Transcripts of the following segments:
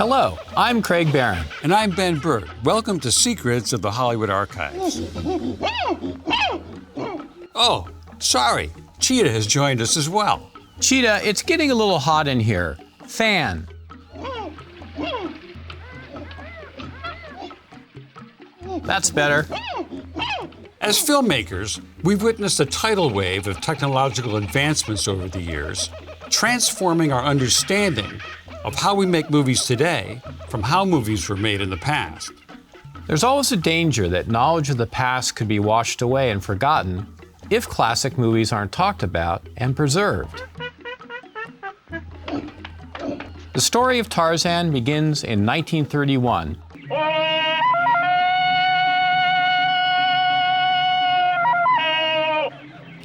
Hello, I'm Craig Barron. And I'm Ben Burtt. Welcome to Secrets of the Hollywood Archives. Oh, sorry. Cheetah has joined us as well. Cheetah, it's getting a little hot in here. Fan. That's better. As filmmakers, we've witnessed a tidal wave of technological advancements over the years, transforming our understanding of how we make movies today from how movies were made in the past. There's always a danger that knowledge of the past could be washed away and forgotten if classic movies aren't talked about and preserved. The story of Tarzan begins in 1931.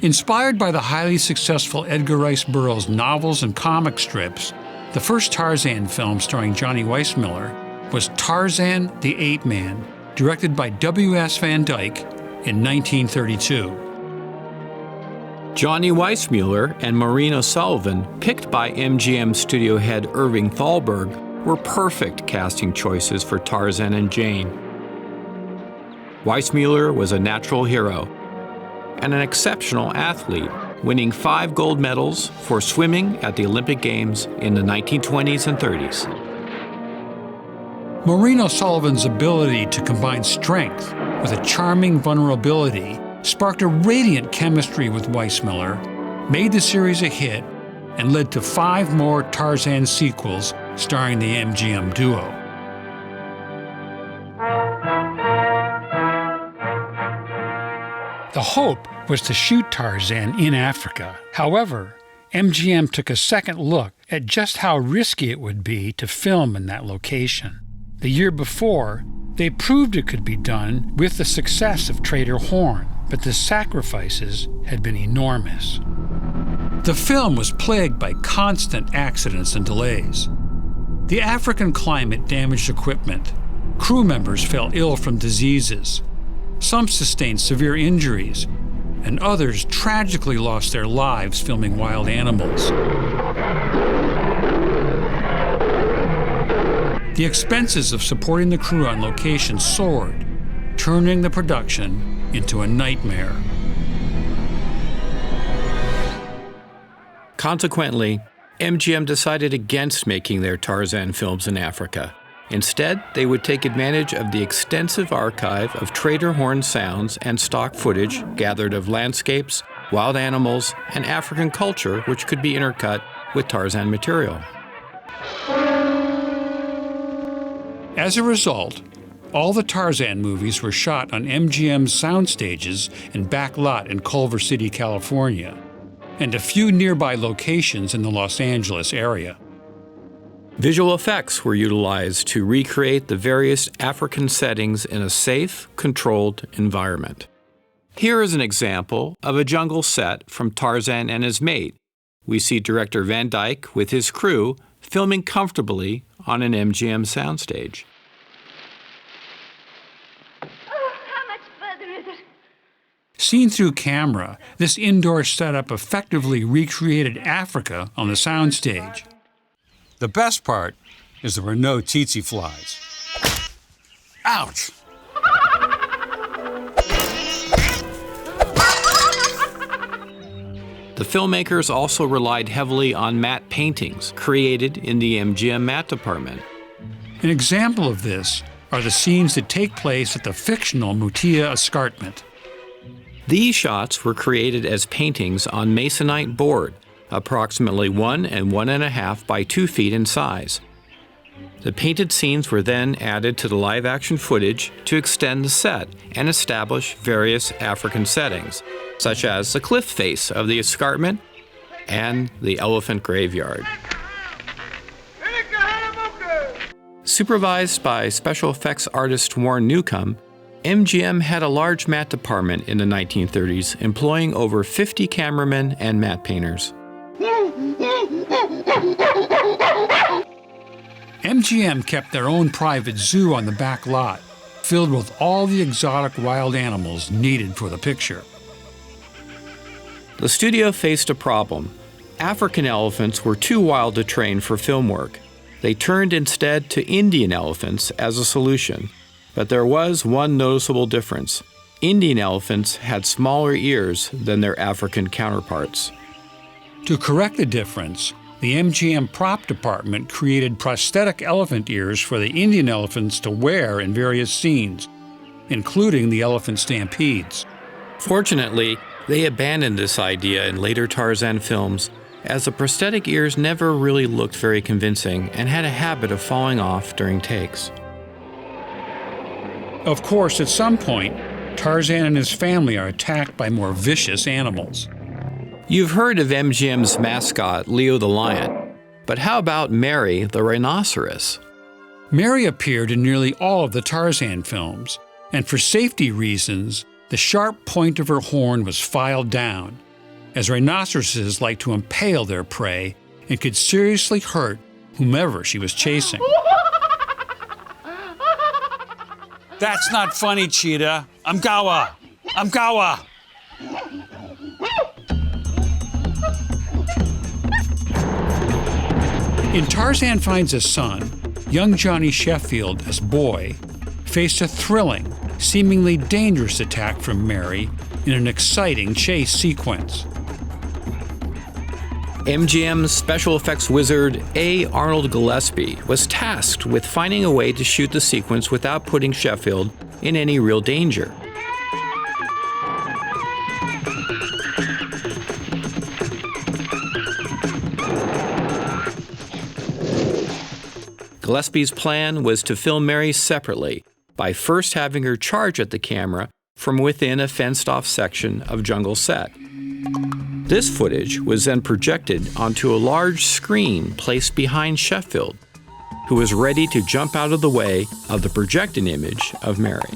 Inspired by the highly successful Edgar Rice Burroughs novels and comic strips, the first Tarzan film starring Johnny Weismuller was Tarzan the Ape Man, directed by W.S. Van Dyke in 1932. Johnny Weismuller and Maureen O'Sullivan, picked by MGM studio head Irving Thalberg, were perfect casting choices for Tarzan and Jane. Weismuller was a natural hero and an exceptional athlete, winning 5 gold medals for swimming at the Olympic Games in the 1920s and 30s. Maureen O'Sullivan's ability to combine strength with a charming vulnerability sparked a radiant chemistry with Weismuller, made the series a hit, and led to 5 more Tarzan sequels starring the MGM duo. The hope was to shoot Tarzan in Africa. However, MGM took a second look at just how risky it would be to film in that location. The year before, they proved it could be done with the success of Trader Horn, but the sacrifices had been enormous. The film was plagued by constant accidents and delays. The African climate damaged equipment. Crew members fell ill from diseases. Some sustained severe injuries, and others tragically lost their lives filming wild animals. The expenses of supporting the crew on location soared, turning the production into a nightmare. Consequently, MGM decided against making their Tarzan films in Africa. Instead, they would take advantage of the extensive archive of Trader Horn sounds and stock footage gathered of landscapes, wild animals, and African culture, which could be intercut with Tarzan material. As a result, all the Tarzan movies were shot on MGM's soundstages and back lot in Culver City, California, and a few nearby locations in the Los Angeles area. Visual effects were utilized to recreate the various African settings in a safe, controlled environment. Here is an example of a jungle set from Tarzan and His Mate. We see director Van Dyke with his crew filming comfortably on an MGM soundstage. How much further is it? Seen through camera, this indoor setup effectively recreated Africa on the soundstage. The best part is there were no tsetse flies. Ouch! The filmmakers also relied heavily on matte paintings created in the MGM matte department. An example of this are the scenes that take place at the fictional Mutia Escarpment. These shots were created as paintings on masonite board, approximately 1 and 1.5 by 2 feet in size. The painted scenes were then added to the live-action footage to extend the set and establish various African settings, such as the cliff face of the escarpment and the elephant graveyard. Supervised by special effects artist Warren Newcomb, MGM had a large matte department in the 1930s, employing over 50 cameramen and matte painters. MGM kept their own private zoo on the back lot, filled with all the exotic wild animals needed for the picture. The studio faced a problem. African elephants were too wild to train for film work. They turned instead to Indian elephants as a solution, but there was one noticeable difference. Indian elephants had smaller ears than their African counterparts. To correct the difference, the MGM prop department created prosthetic elephant ears for the Indian elephants to wear in various scenes, including the elephant stampedes. Fortunately, they abandoned this idea in later Tarzan films, as the prosthetic ears never really looked very convincing and had a habit of falling off during takes. Of course, at some point, Tarzan and his family are attacked by more vicious animals. You've heard of MGM's mascot, Leo the lion, but how about Mary the rhinoceros? Mary appeared in nearly all of the Tarzan films, and for safety reasons, the sharp point of her horn was filed down, as rhinoceroses like to impale their prey and could seriously hurt whomever she was chasing. That's not funny, Cheetah. I'm Gawa. I'm Gawa. In Tarzan Finds a Son, young Johnny Sheffield, as Boy, faced a thrilling, seemingly dangerous attack from Mary in an exciting chase sequence. MGM's special effects wizard A. Arnold Gillespie was tasked with finding a way to shoot the sequence without putting Sheffield in any real danger. Gillespie's plan was to film Mary separately by first having her charge at the camera from within a fenced-off section of jungle set. This footage was then projected onto a large screen placed behind Sheffield, who was ready to jump out of the way of the projected image of Mary.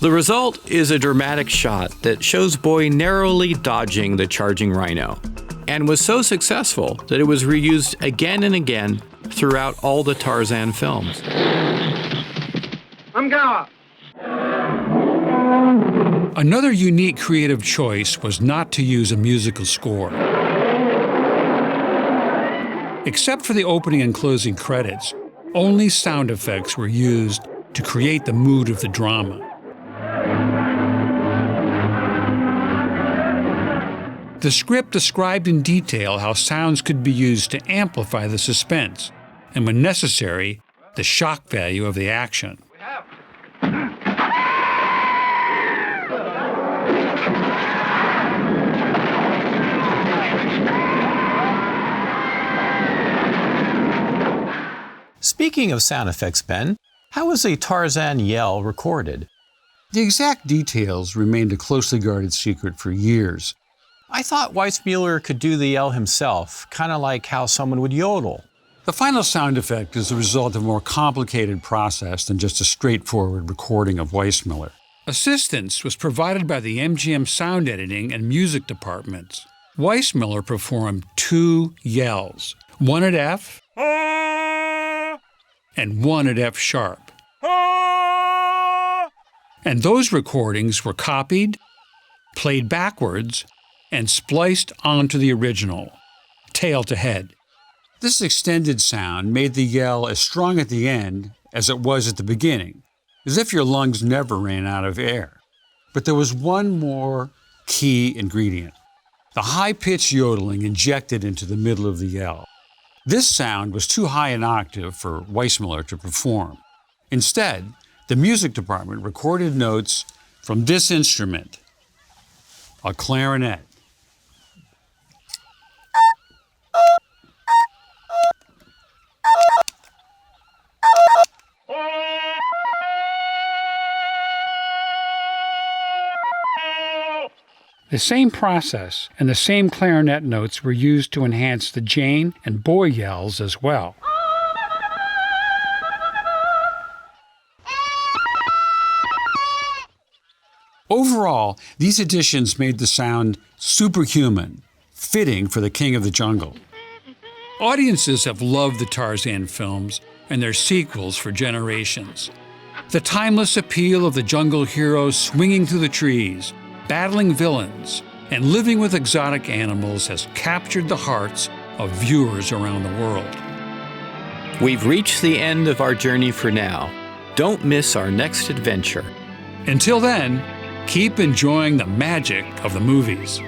The result is a dramatic shot that shows Boy narrowly dodging the charging rhino, and was so successful that it was reused again and again throughout all the Tarzan films. I'm Gawa. Another unique creative choice was not to use a musical score. Except for the opening and closing credits, only sound effects were used to create the mood of the drama. The script described in detail how sounds could be used to amplify the suspense, and when necessary, the shock value of the action. Speaking of sound effects, Ben, how was a Tarzan yell recorded? The exact details remained a closely guarded secret for years. I thought Weismuller could do the yell himself, kind of like how someone would yodel. The final sound effect is the result of a more complicated process than just a straightforward recording of Weismuller. Assistance was provided by the MGM sound editing and music departments. Weismuller performed 2 yells, one at F and one at F sharp. And those recordings were copied, played backwards, and spliced onto the original, tail to head. This extended sound made the yell as strong at the end as it was at the beginning, as if your lungs never ran out of air. But there was one more key ingredient: the high-pitched yodeling injected into the middle of the yell. This sound was too high an octave for Weismuller to perform. Instead, the music department recorded notes from this instrument, a clarinet. The same process and the same clarinet notes were used to enhance the Jane and Boy yells as well. Overall, these additions made the sound superhuman, fitting for the king of the jungle. Audiences have loved the Tarzan films and their sequels for generations. The timeless appeal of the jungle heroes swinging through the trees, battling villains, and living with exotic animals has captured the hearts of viewers around the world. We've reached the end of our journey for now. Don't miss our next adventure. Until then, keep enjoying the magic of the movies.